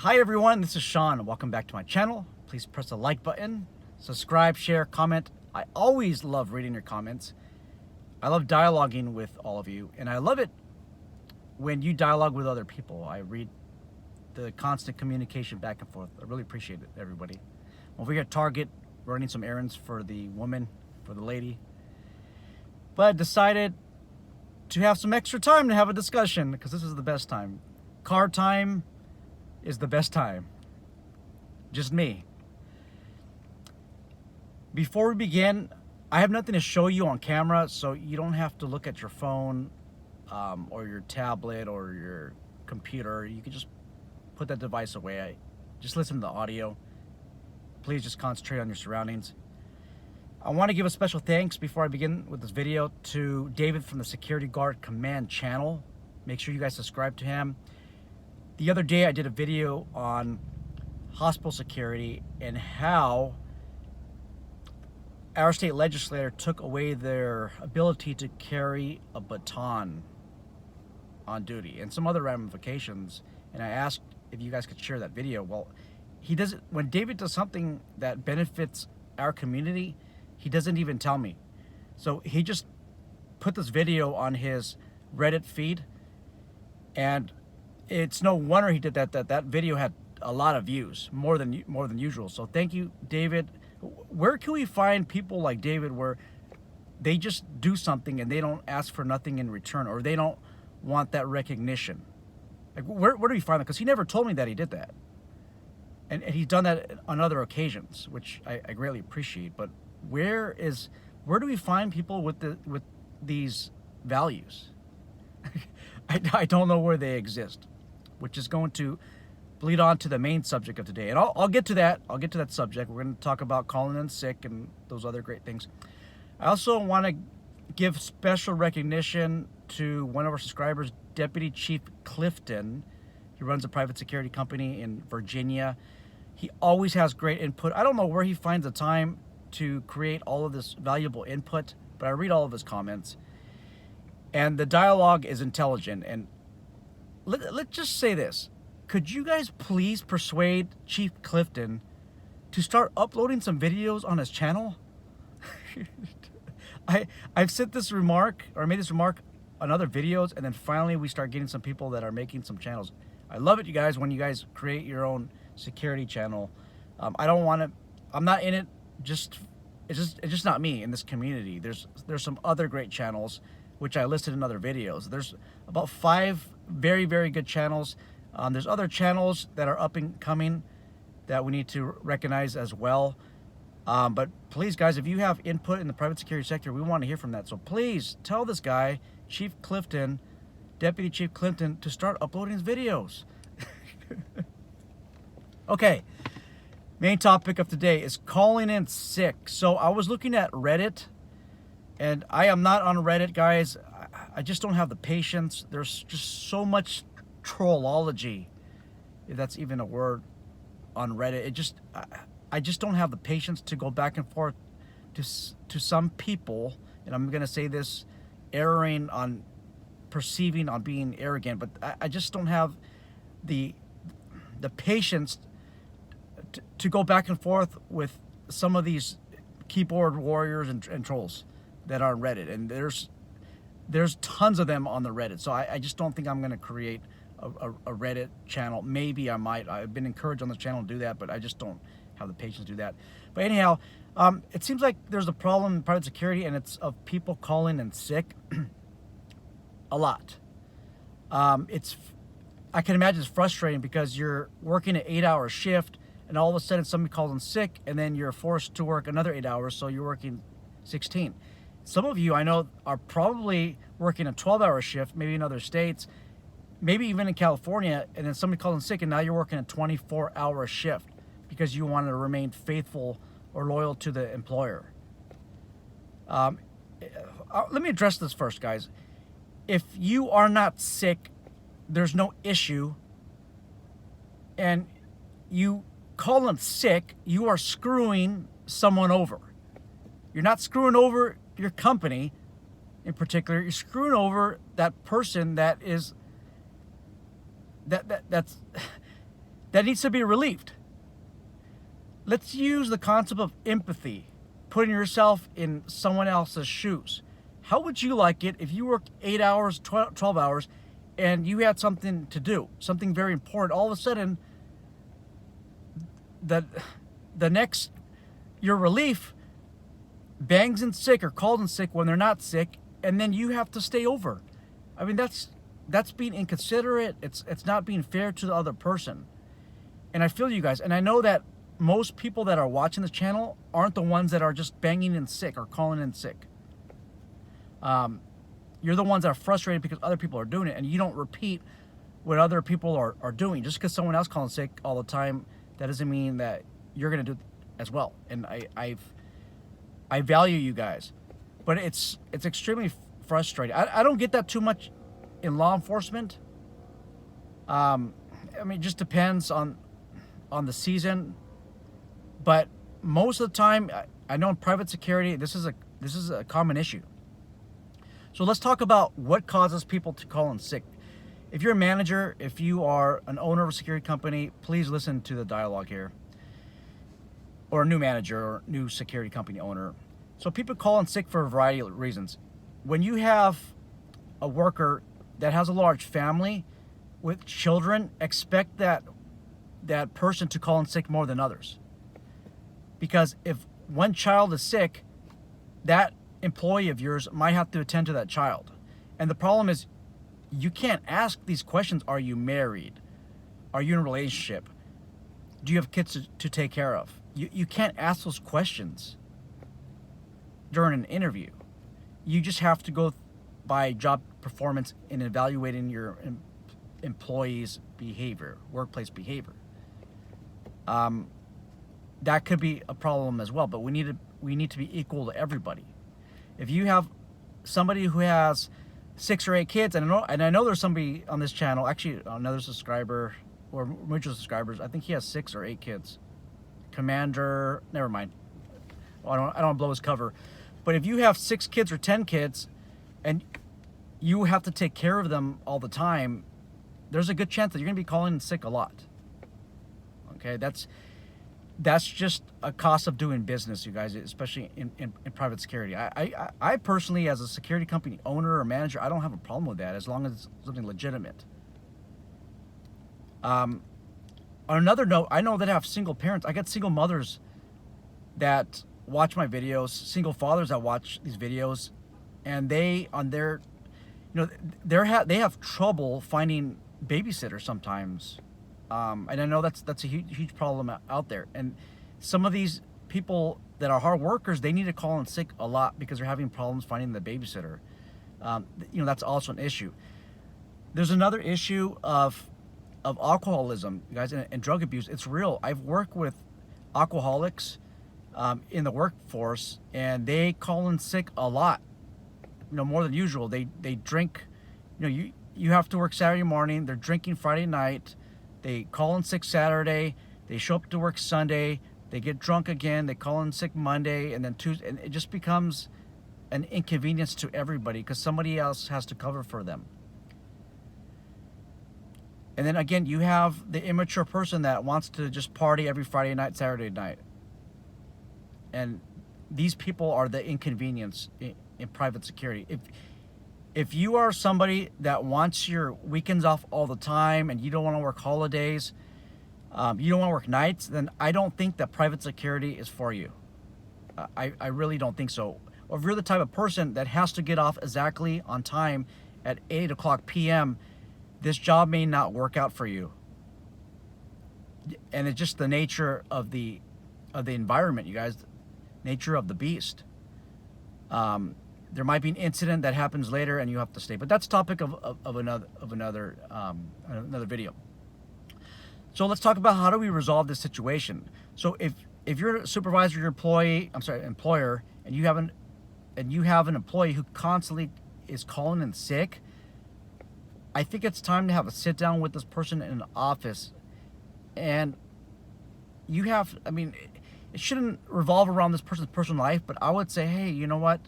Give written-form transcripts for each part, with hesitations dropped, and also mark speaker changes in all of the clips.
Speaker 1: Hi everyone, this is Sean. Welcome back to my channel. Please press the like button, subscribe, share, comment. I always love reading your comments. I love dialoguing with all of you, and I love it when you dialogue with other people. I read the constant communication back and forth. I really appreciate it, everybody. Over here at Target, running some errands for the woman, for the lady. But I decided to have some extra time to have a discussion, because this is the best time. Car time is the best time. Just me. Before we begin, I have nothing to show you on camera, so you don't have to look at your phone or your tablet or your computer. You can just put that device away. Just listen to the audio. Please just concentrate on your surroundings. I want to give a special thanks before I begin with this video to David from the Security Guard Command channel. Make sure you guys subscribe to him. The other day I did a video on hospital security and how our state legislator took away their ability to carry a baton on duty and some other ramifications. And I asked if you guys could share that video. Well, he doesn't. When David does something that benefits our community, he doesn't even tell me. So he just put this video on his Reddit feed, and it's no wonder he did that. That video had a lot of views, more than usual. So thank you, David. Where can we find people like David where they just do something and they don't ask for nothing in return, or they don't want that recognition? Like, where do we find that? Because he never told me that he did that, and he's done that on other occasions, which I greatly appreciate. But where do we find people with these values? I don't know where they exist, which is going to bleed on to the main subject of today. And I'll get to that. I'll get to that subject. We're going to talk about calling in sick and those other great things. I also want to give special recognition to one of our subscribers, Deputy Chief Clifton. He runs a private security company in Virginia. He always has great input. I don't know where he finds the time to create all of this valuable input, but I read all of his comments. And the dialogue is intelligent. And let's just say this. Could you guys please persuade Chief Clifton to start uploading some videos on his channel? I've said this remark, or made this remark on other videos, and then finally we start getting some people that are making some channels. I love it, you guys, when you guys create your own security channel. I don't want to, I'm not in it, it's just not me in this community. There's some other great channels, which I listed in other videos. There's about 5 very, very good channels. There's other channels that are up and coming that we need to recognize as well. But please, guys, if you have input in the private security sector, we want to hear from that. So please tell this guy, Chief Clifton, Deputy Chief Clifton, to start uploading his videos. Okay, main topic of today is calling in sick. So I was looking at Reddit, and I am not on Reddit, guys. I just don't have the patience. There's just so much trollology, if that's even a word, on Reddit. I just don't have the patience to go back and forth to some people, and I'm gonna say this, erring on perceiving on being arrogant, but I just don't have the patience to go back and forth with some of these keyboard warriors and trolls that are on Reddit, and there's tons of them on the Reddit. So I just don't think I'm gonna create a Reddit channel. Maybe I might. I've been encouraged on this channel to do that, but I just don't have the patience to do that. But anyhow, it seems like there's a problem in private security, and it's of people calling in sick a lot. I can imagine it's frustrating because you're working an 8-hour shift, and all of a sudden somebody calls in sick, and then you're forced to work another 8 hours, so you're working 16. Some of you I know are probably working a 12-hour shift, maybe in other states, maybe even in California, and then somebody calls in sick, and now you're working a 24-hour shift because you want to remain faithful or loyal to the employer. Let me address this first, guys. If you are not sick, there's no issue, and you call in sick, you are screwing someone over. You're not screwing over your company in particular. You're screwing over that person that is that's that needs to be relieved. Let's use the concept of empathy, putting yourself in someone else's shoes. How would you like it if you worked 8 hours, 12 hours, and you had something to do, something very important? All of a sudden, your relief bangs in sick or called in sick when they're not sick, and then you have to stay over. I mean, that's being inconsiderate. It's not being fair to the other person. And I feel you guys, and I know that most people that are watching this channel aren't the ones that are just banging in sick or calling in sick. You're the ones that are frustrated because other people are doing it, and you don't repeat what other people are doing. Just because someone else calling sick all the time, that doesn't mean that you're going to do it as well. And I value you guys, but it's extremely frustrating. I don't get that too much in law enforcement. I mean, it just depends on the season. But most of the time, I know in private security, this is a common issue. So let's talk about what causes people to call in sick. If you're a manager, if you are an owner of a security company, please listen to the dialogue here. Or a new manager or new security company owner. So people call in sick for a variety of reasons. When you have a worker that has a large family with children, expect that person to call in sick more than others. Because if one child is sick, that employee of yours might have to attend to that child. And the problem is, you can't ask these questions. Are you married? Are you in a relationship? Do you have kids to take care of? You can't ask those questions during an interview. You just have to go by job performance in evaluating your employees' behavior, workplace behavior. That could be a problem as well, but we need to be equal to everybody. If you have somebody who has 6 or 8 kids, and I know there's somebody on this channel, actually another subscriber or mutual subscribers, I think he has 6 or 8 kids. Commander, never mind. I don't want to blow his cover. But if you have 6 kids or 10 kids and you have to take care of them all the time, there's a good chance that you're going to be calling in sick a lot. Okay, that's just a cost of doing business, you guys, especially in private security. I personally, as a security company owner or manager, I don't have a problem with that as long as it's something legitimate. On another note, I know that I have single parents. I get single mothers that watch my videos, single fathers that watch these videos, and they have trouble finding babysitters sometimes. And I know that's a huge problem out there. And some of these people that are hard workers, they need to call in sick a lot because they're having problems finding the babysitter. That's also an issue. There's another issue of alcoholism, you guys, and drug abuse. It's real. I've worked with alcoholics in the workforce, and they call in sick a lot. More than usual. They drink. You have to work Saturday morning. They're drinking Friday night. They call in sick Saturday. They show up to work Sunday. They get drunk again. They call in sick Monday, and then Tuesday. And it just becomes an inconvenience to everybody because somebody else has to cover for them. And then again, you have the immature person that wants to just party every Friday night, Saturday night. And these people are the inconvenience in private security. If you are somebody that wants your weekends off all the time and you don't want to work holidays, you don't want to work nights, then I don't think that private security is for you. I really don't think so. Or if you're the type of person that has to get off exactly on time at 8 o'clock p.m., this job may not work out for you. And it's just the nature of the environment, you guys, nature of the beast. There might be an incident that happens later and you have to stay, but that's topic of another video. So let's talk about how do we resolve this situation. So if you're a supervisor, your employer, and you have an employee who constantly is calling in sick, I think it's time to have a sit down with this person in an office. And it shouldn't revolve around this person's personal life, but I would say, hey, you know what?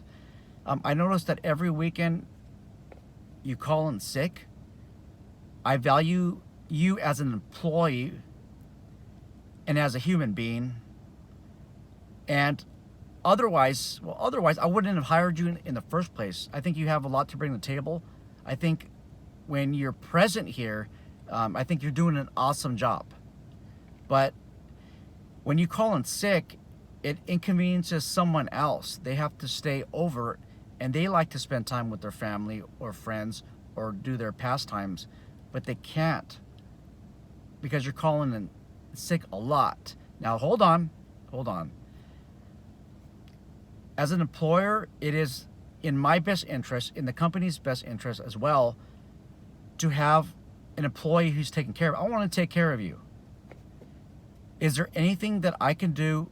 Speaker 1: I noticed that every weekend you call in sick. I value you as an employee and as a human being. And otherwise, I wouldn't have hired you in the first place. I think you have a lot to bring to the table. I think when you're present here, I think you're doing an awesome job. But when you call in sick, it inconveniences someone else. They have to stay over, and they like to spend time with their family or friends or do their pastimes, but they can't because you're calling in sick a lot. Now, hold on. As an employer, it is in my best interest, in the company's best interest as well, to have an employee who's taken care of. I want to take care of you. Is there anything that I can do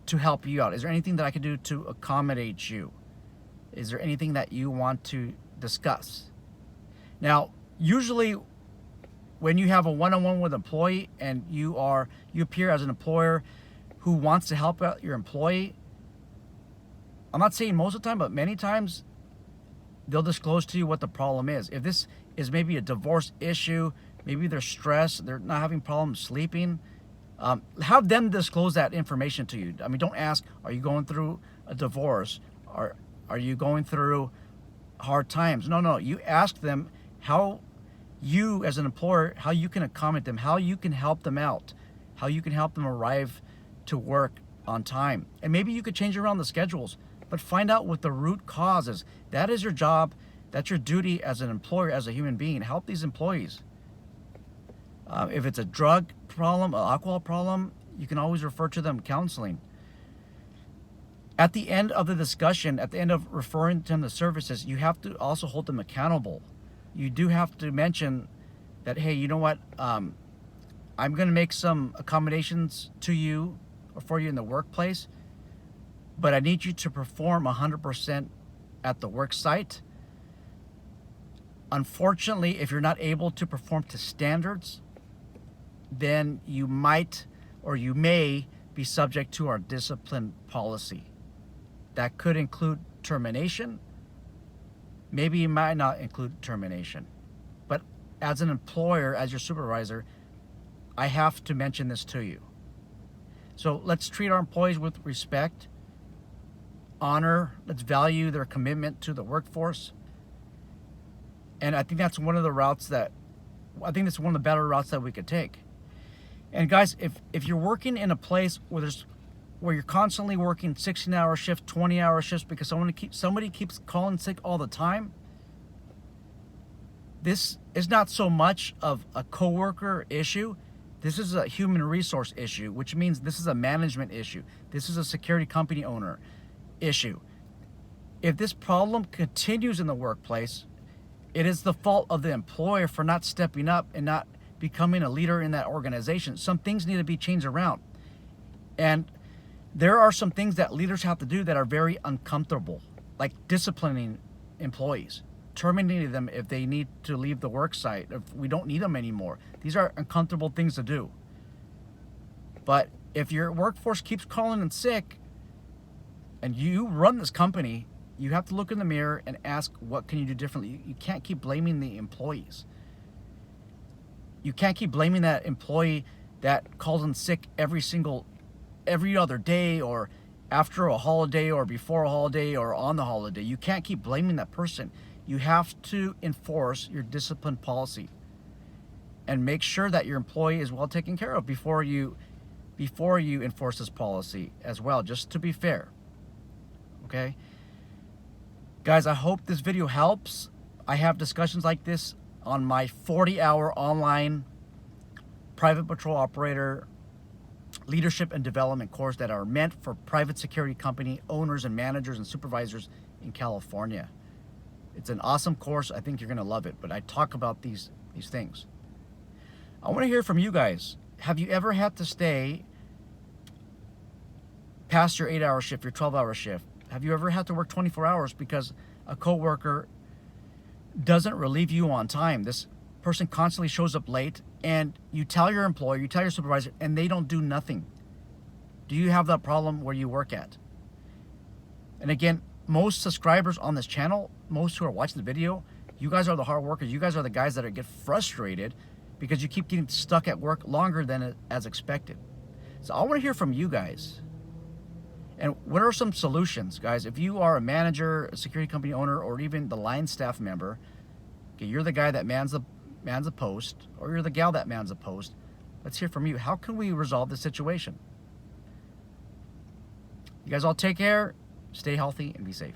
Speaker 1: to help you out? Is there anything that I can do to accommodate you? Is there anything that you want to discuss? Now, usually when you have a one-on-one with an employee and you appear as an employer who wants to help out your employee, I'm not saying most of the time, but many times they'll disclose to you what the problem is. If this is maybe a divorce issue, maybe they're stressed, they're not having problems sleeping, have them disclose that information to you. I mean, don't ask, are you going through a divorce? Are you going through hard times? No. You ask them how you, as an employer, how you can accommodate them, how you can help them out, how you can help them arrive to work on time. And maybe you could change around the schedules, but find out what the root cause is. That is your job. That's your duty as an employer, as a human being. Help these employees. If it's a drug problem, an alcohol problem, you can always refer to them counseling. At the end of the discussion, at the end of referring to them the services, you have to also hold them accountable. You do have to mention that, hey, you know what? I'm going to make some accommodations to you or for you in the workplace, but I need you to perform 100% at the work site. Unfortunately, if you're not able to perform to standards, then you might or you may be subject to our discipline policy. That could include termination. Maybe it might not include termination. But as an employer, as your supervisor, I have to mention this to you. So let's treat our employees with respect, honor, let's value their commitment to the workforce. And I think that's one of the better routes that we could take. And guys, if you're working in a place where you're constantly working 16-hour shifts, 20-hour shifts because somebody keeps calling sick all the time, this is not so much of a coworker issue. This is a human resource issue, which means this is a management issue. This is a security company owner issue. If this problem continues in the workplace, it is the fault of the employer for not stepping up and not becoming a leader in that organization. Some things need to be changed around. And there are some things that leaders have to do that are very uncomfortable, like disciplining employees, terminating them if they need to leave the work site, if we don't need them anymore. These are uncomfortable things to do. But if your workforce keeps calling in sick and you run this company, you have to look in the mirror and ask, what can you do differently? You can't keep blaming the employees. You can't keep blaming that employee that calls in sick every other day or after a holiday or before a holiday or on the holiday. You can't keep blaming that person. You have to enforce your discipline policy and make sure that your employee is well taken care of before you enforce this policy as well, just to be fair. Okay? Guys, I hope this video helps. I have discussions like this on my 40-hour online private patrol operator leadership and development course that are meant for private security company owners and managers and supervisors in California. It's an awesome course. I think you're going to love it, but I talk about these things. I want to hear from you guys. Have you ever had to stay past your 8-hour shift, your 12-hour shift? Have you ever had to work 24 hours because a coworker doesn't relieve you on time? This person constantly shows up late and you tell your employer, you tell your supervisor, and they don't do nothing. Do you have that problem where you work at? And again, most subscribers on this channel, most who are watching the video, you guys are the hard workers. You guys are the guys that get frustrated because you keep getting stuck at work longer than as expected. So I want to hear from you guys. And what are some solutions, guys? If you are a manager, a security company owner, or even the line staff member, okay, you're the guy that mans the post, or you're the gal that mans the post. Let's hear from you. How can we resolve this situation? You guys all take care, stay healthy, and be safe.